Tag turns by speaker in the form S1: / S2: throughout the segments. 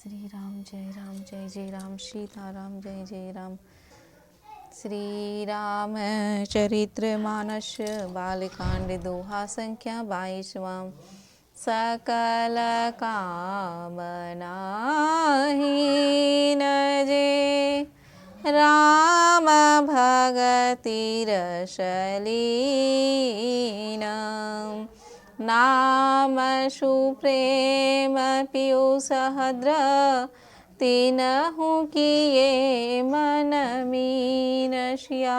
S1: जय जय राम सीताराम जय जय राम। श्री राम चरित्रमानस बालकांड दोहा संख्या 22वां। सकल कामना हीन जे राम भगति रस लीन। नाम सुप्रेम पीयूष हद्र तीनहु किए मन मीनशिया।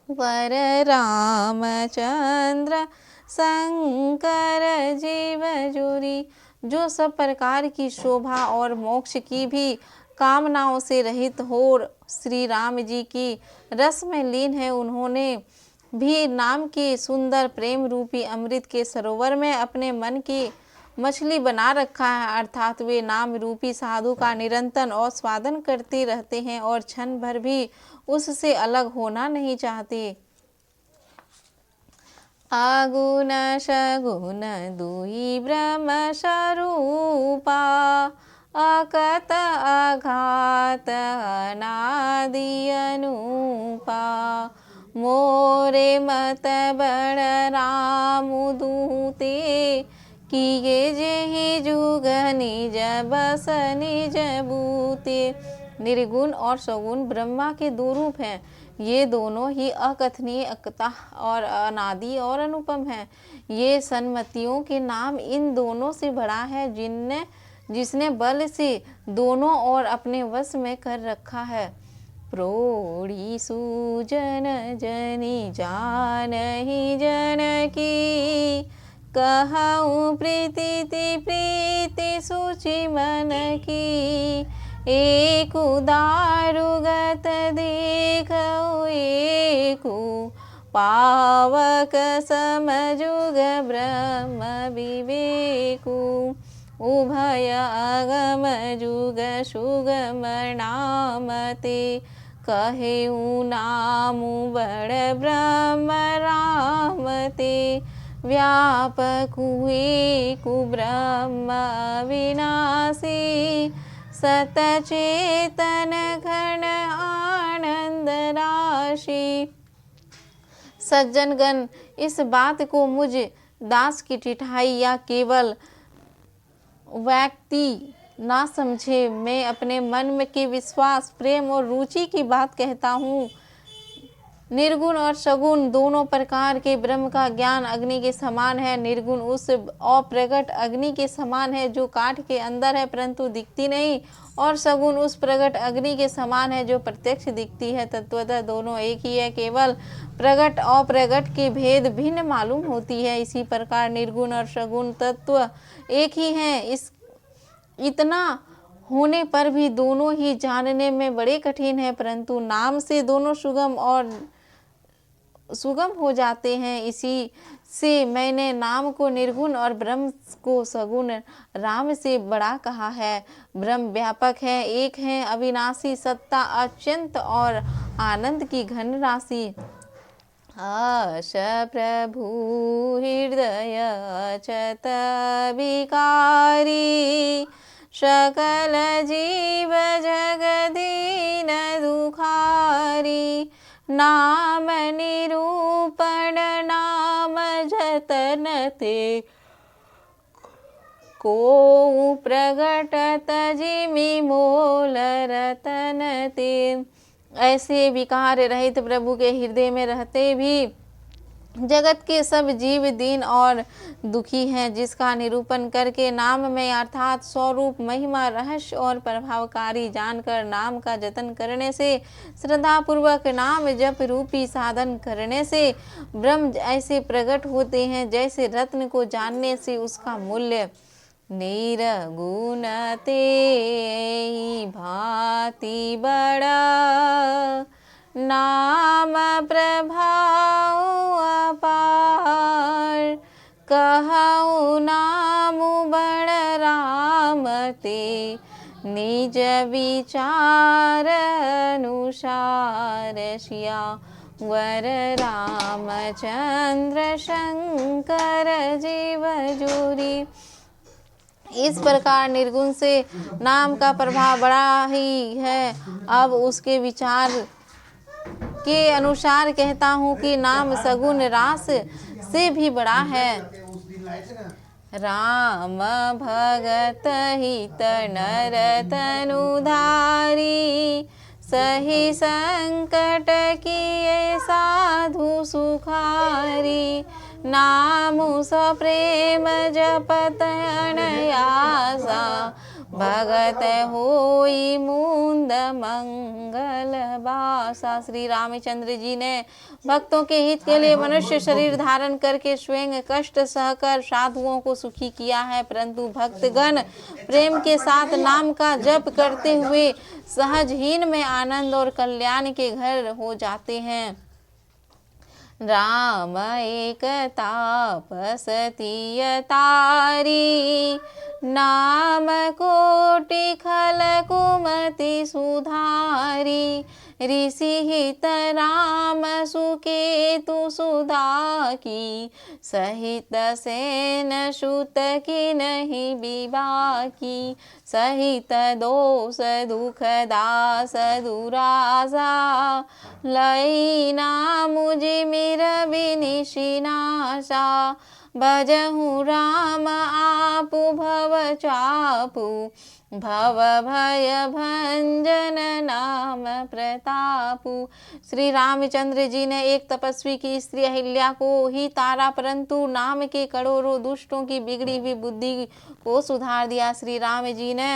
S1: वर रामचंद्र शंकर जीव जुरी। जो सब प्रकार की शोभा और मोक्ष की भी कामनाओं से रहित हो श्री राम जी की रस में लीन है, उन्होंने भी नाम के सुंदर प्रेम रूपी अमृत के सरोवर में अपने मन की मछली बना रखा है। अर्थात वे नाम रूपी साधु का निरंतर और स्वादन करते रहते हैं और क्षण भर भी उससे अलग होना नहीं चाहते। अगुण सगुण दुई ब्रह्म स्वरूपा, अकत अघात अनादि अनूपा। मोरे मत बड़ राम दूते, किए जेहि जुग निज बस निज बूते। निर्गुण और सगुण ब्रह्मा के दो रूप हैं। ये दोनों ही अकथनीय अकता और अनादि और अनुपम हैं। ये सन्मतियों के नाम इन दोनों से बड़ा है, जिसने बल से दोनों और अपने वश में कर रखा है। प्रोढ़ी सूजन जनि जानहि जनकी, कहूँ प्रीति प्रीति सूचि मन की। एक दारुगत देखो एकु, पावक समजुग ब्रह्म विवेकु। उभय अगम जुग सुगम नाम ते, कहेऊ नाम बड़ ब्रह्म राम ते। व्यापक एकु ब्रह्म विनाशी, सतचेतन घन आनंद राशि। सज्जनगण, इस बात को मुझ दास की ठिठाई या केवल व्यक्ति ना समझे। मैं अपने मन में के विश्वास, प्रेम और रुचि की बात कहता हूँ। निर्गुण और सगुण दोनों प्रकार के ब्रह्म का ज्ञान अग्नि के समान है। निर्गुण उस अप्रगट अग्नि के समान है जो काठ के अंदर है परंतु दिखती नहीं, और सगुण उस प्रगट अग्नि के समान है जो प्रत्यक्ष दिखती है। तत्वतः दोनों एक ही है, केवल प्रगट अप्रगट के भेद भिन्न मालूम होती है। इसी प्रकार निर्गुण और सगुण तत्व एक ही हैं। इतना होने पर भी दोनों ही जानने में बड़े कठिन है, परंतु नाम से दोनों सुगम हो जाते हैं। इसी से मैंने नाम को निर्गुण और ब्रह्म को सगुण राम से बड़ा कहा है। ब्रह्म व्यापक है, एक है, अविनाशी, सत्ता अत्यंत और आनंद की घन राशि। आश प्रभु हृदय अचत विकारी, सकल जीव जगदीन दुखारी। नाम निरूपण नाम जतन ते, को प्रगट तजिमि मोल रतन ते। ऐसे विकार रहित प्रभु के हृदय में रहते भी जगत के सब जीव दीन और दुखी हैं, जिसका निरूपण करके नाम में अर्थात स्वरूप, महिमा, रहस्य और प्रभावकारी जानकर नाम का जतन करने से, श्रद्धा पूर्वक नाम जप रूपी साधन करने से ब्रह्म ऐसे प्रकट होते हैं जैसे रत्न को जानने से उसका मूल्य। निर्गुण ते भांति बड़ा, नाम प्रभाव अपार। कहूँ नाम बड़ राम ते, निज विचार अनुसार सिया। वर रामचंद्र शंकर जीव जुरी। इस प्रकार निर्गुण से नाम का प्रभाव बड़ा ही है। अब उसके विचार के अनुसार कहता हूँ कि नाम सगुण रास से भी बड़ा है। राम भगत हित नर तनुधारी, सही संकट किए साधु सुखारी, नामु सप्रेम जपत अनयासा, भगत होई मुंद मंगल बासा। श्री रामचंद्र जी ने भक्तों के हित के लिए मनुष्य शरीर धारण करके स्वयं कष्ट सहकर साधुओं को सुखी किया है, परंतु भक्तगण प्रेम के साथ नाम का जप करते हुए सहजहीन में आनंद और कल्याण के घर हो जाते हैं। राम एक तापसतीय तारी, नाम कोटि खल कुमति सुधारी, ऋषि हित राम सुकेतु सुधा की, सहित सेन सुत की नहीं विबाकी, सहित दोष दुख दास दुरासा, लई नाम जिमिर विनिशिनाशा, भजहु राम आपु भव चापु, भव भय भंजन नाम प्रतापु। श्री रामचंद्र जी ने एक तपस्वी की स्त्री अहिल्या को ही तारा, परंतु नाम के करोड़ों दुष्टों की बिगड़ी हुई बुद्धि को सुधार दिया। श्री राम जी ने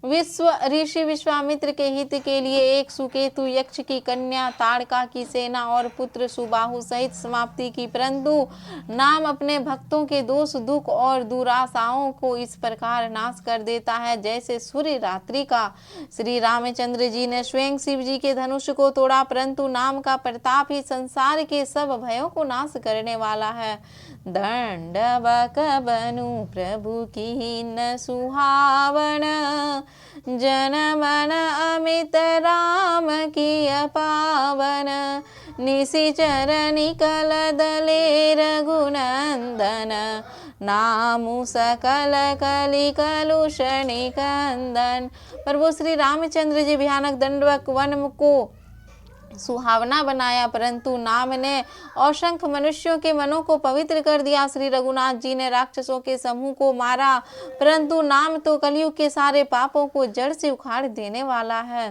S1: ऋषि विश्वामित्र के हित के लिए एक सुकेतु यक्ष की कन्या ताड़का की सेना और पुत्र सुबाहु सहित समाप्ति की, परंतु नाम अपने भक्तों के दोष दुख और दुराशाओं को इस प्रकार नाश कर देता है जैसे सूर्य रात्रि का। श्री रामचंद्र जी ने स्वयं शिव जी के धनुष को तोड़ा, परंतु नाम का प्रताप ही संसार के सब भयों को नाश करने वाला है। दंडवक बनु प्रभु की न सुहावन, जन मन अमित राम की पावन, निशिचर निकल दले रघुनंदन, नामु सकल कलि कलुष निकंदन। प्रभु श्री रामचंद्र जी भयानक दंडवक वन को सुहावना बनाया, परंतु नाम ने असंख्य मनुष्यों के मनों को पवित्र कर दिया। श्री रघुनाथ जी ने राक्षसों के समूह को मारा, परंतु नाम तो कलयुग के सारे पापों को जड़ से उखाड़ देने वाला है।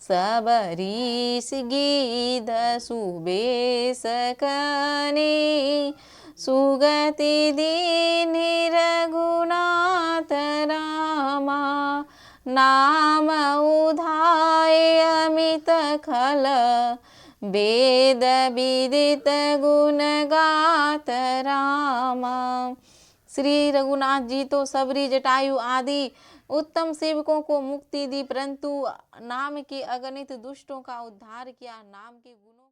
S1: सबरीस गीध सुबेश कने, सुगति दीनि रघुनाथ रामा, नाम उधाय अमित खल, वेद विदित गुण गात रामा। श्री रघुनाथ जी तो सबरी जटायु आदि उत्तम सेवकों को मुक्ति दी, परंतु नाम के अगणित दुष्टों का उद्धार किया। नाम के गुणों